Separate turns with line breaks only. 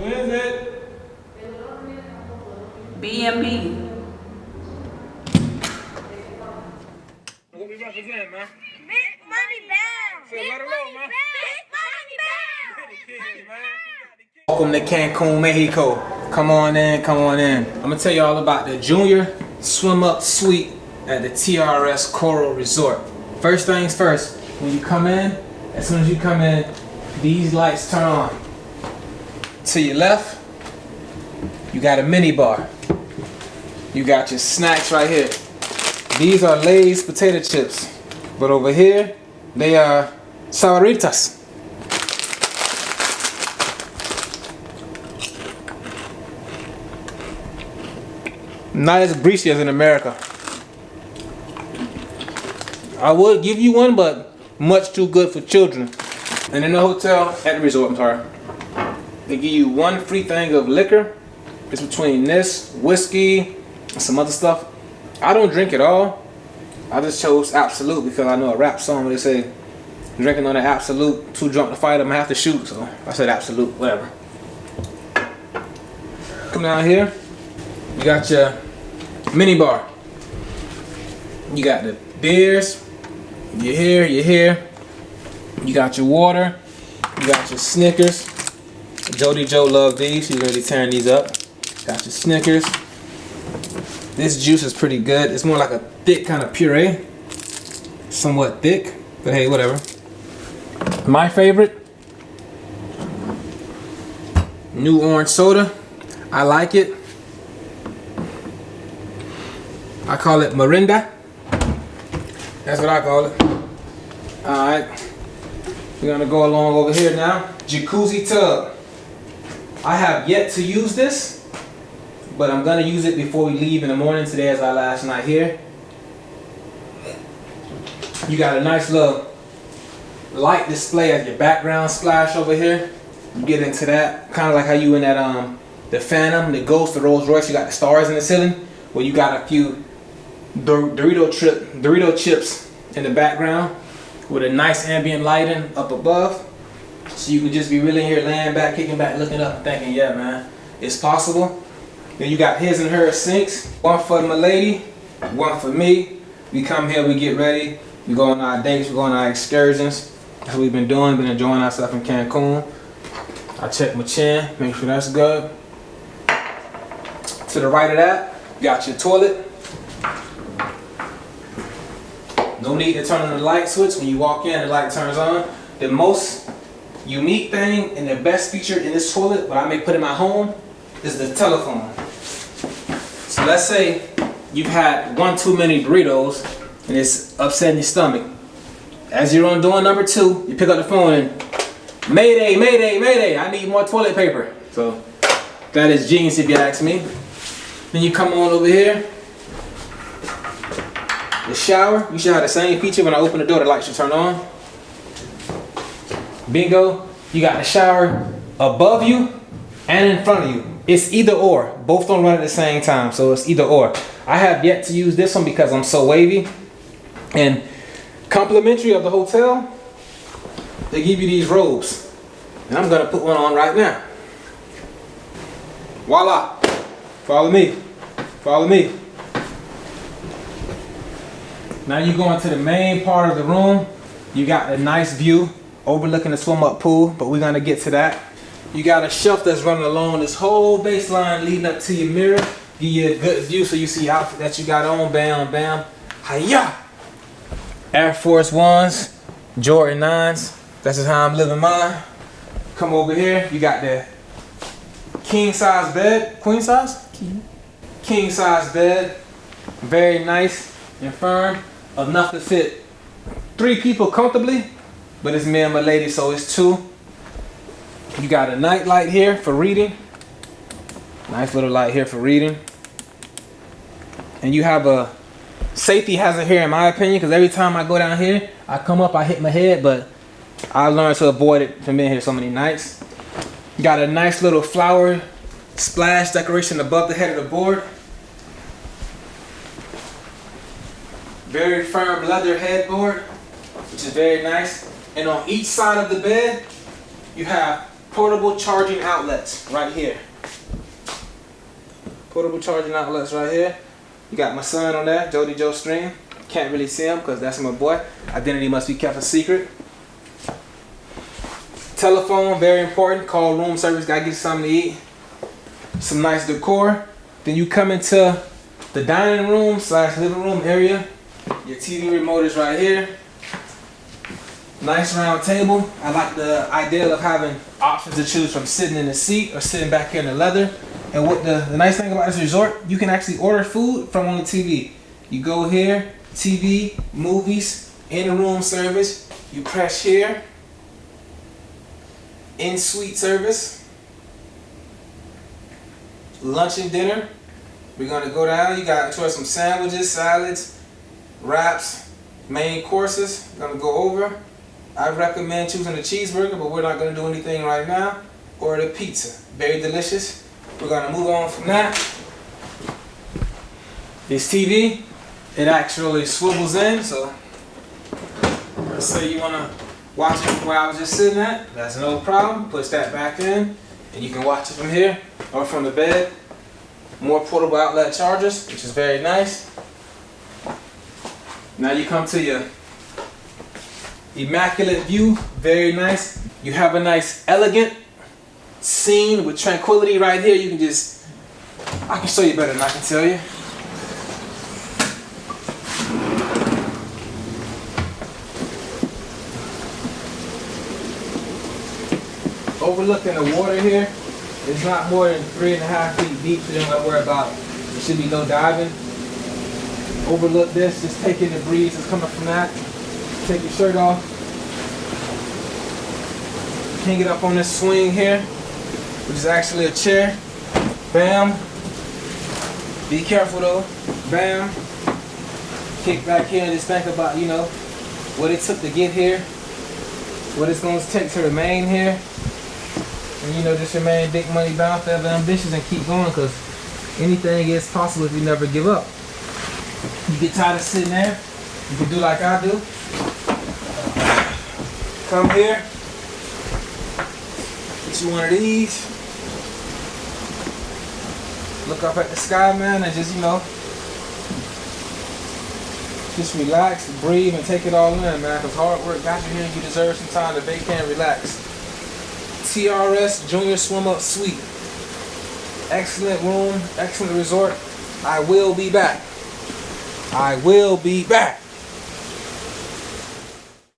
Who is it?
B&B.
What we represent, man?
Big money bag.
Say, let her know, man.
Big money bag.
Welcome to Cancun, Mexico. Come on in, come on in. I'm gonna tell you all about the Junior Swim Up Suite at the TRS Coral Resort. First things first, when you come in, as soon as you come in, these lights turn on. To your left, you got a mini bar. You got your snacks right here. These are Lay's potato chips, but over here, they are Sabritas. Not as greasy as in America. I would give you one, but much too good for children. And in the hotel, at the resort, I'm sorry, they give you one free thing of liquor. It's between this, whiskey, and some other stuff. I don't drink at all. I just chose Absolute because I know a rap song where they say, drinking on an Absolute, too drunk to fight, I'm gonna have to shoot. So I said Absolute, whatever. Come down here. You got your mini bar. You got the beers. You're here. You got your water. You got your Snickers. Jody Joe loved these. She's really tearing these up. Got your Snickers. This juice is pretty good. It's more like a thick kind of puree. Somewhat thick, but hey, whatever. My favorite, new orange soda. I like it. I call it Mirinda. That's what I call it. Alright. We're gonna go along over here now. Jacuzzi tub. I have yet to use this, but I'm gonna use it before we leave in the morning. Today is our last night here. You got a nice little light display as your background splash over here. You get into that. Kind of like how you in that the Phantom, the Ghost, the Rolls Royce, you got the stars in the ceiling. Where you got a few Dorito chips in the background with a nice ambient lighting up above, so you can just be really here laying back, kicking back, looking up and thinking, yeah man, it's possible. Then you got his and her sinks, one for my lady, one for me. We come here, we get ready, we go on our dates, we go on our excursions. That's what we've been doing, been enjoying ourselves in Cancun. I check my chin, make sure that's good. To the right of that, you got your toilet. No need to turn on the light switch. When you walk in, the light turns on. The most unique thing and the best feature in this toilet, what I may put in my home, is the telephone. So let's say you've had one too many burritos and it's upsetting your stomach. As you're on door number 2, you pick up the phone and Mayday, Mayday, Mayday, I need more toilet paper. So that is genius if you ask me. Then you come on over here. The shower, you should have the same feature. When I open the door, the light should turn on. Bingo. You got the shower above you and in front of you. It's either or. Both don't run at the same time, so it's either or. I have yet to use this one because I'm so wavy. And complimentary of the hotel, they give you these robes. And I'm gonna put one on right now. Voila. Follow me. Follow me. Now you go into the main part of the room. You got a nice view overlooking the swim up pool, but we're gonna get to that. You got a shelf that's running along this whole baseline leading up to your mirror. Give you a good view so you see outfit that you got on. Bam, bam. Hiya! Air Force Ones, Jordan 9s. That's just how I'm living mine. Come over here. You got the king size bed. Queen size? King size bed. Very nice and firm. Enough to fit 3 people comfortably, but it's me and my lady, so it's 2. You got a night light here for reading. Nice little light here for reading. And you have a safety hazard here in my opinion, because every time I go down here, I come up, I hit my head, but I learned to avoid it from being here so many nights. You got a nice little flower splash decoration above the head of the board. Very firm leather headboard, which is very nice. And on each side of the bed, you have portable charging outlets right here. Portable charging outlets right here. You got my son on there, Jody Joe Stream. Can't really see him because that's my boy. Identity must be kept a secret. Telephone, very important. Call room service, gotta get something to eat. Some nice decor. Then you come into the dining room / living room area. Your TV remote is right here. Nice round table. I like the idea of having options to choose from sitting in the seat or sitting back here in the leather. And what the nice thing about this resort, you can actually order food from on the TV. You go here, TV, movies, in the room service. You press here, in suite service, lunch and dinner. We're gonna go down. You got enjoy some sandwiches, salads, wraps, main courses. We're gonna go over. I recommend choosing the cheeseburger, but we're not gonna do anything right now. Or the pizza, very delicious. We're gonna move on from that. This TV, it actually swivels in, so let's say you wanna watch it from where I was just sitting at, that's no problem. Push that back in, and you can watch it from here or from the bed. More portable outlet chargers, which is very nice. Now you come to your immaculate view, very nice. You have a nice elegant scene with tranquility right here. You can just, I can show you better than I can tell you. Overlooking the water here. It's not more than 3.5 feet deep, so you don't have to worry about it. There should be no diving. Overlook this, just take in the breeze that's coming from that. Take your shirt off. Hang it up on this swing here, which is actually a chair. Bam. Be careful though. Bam. Kick back here and just think about, you know, what it took to get here, what it's going to take to remain here. And you know, just remain big money bound, forever ambitious, and keep going, because anything is possible if you never give up. You get tired of sitting there, you can do like I do. Come here, get you one of these. Look up at the sky, man, and just, you know, just relax, breathe, and take it all in, man, because hard work got you here and you deserve some time to vacate and relax. TRS Junior Swim Up Suite. Excellent room, excellent resort. I will be back. I will be back.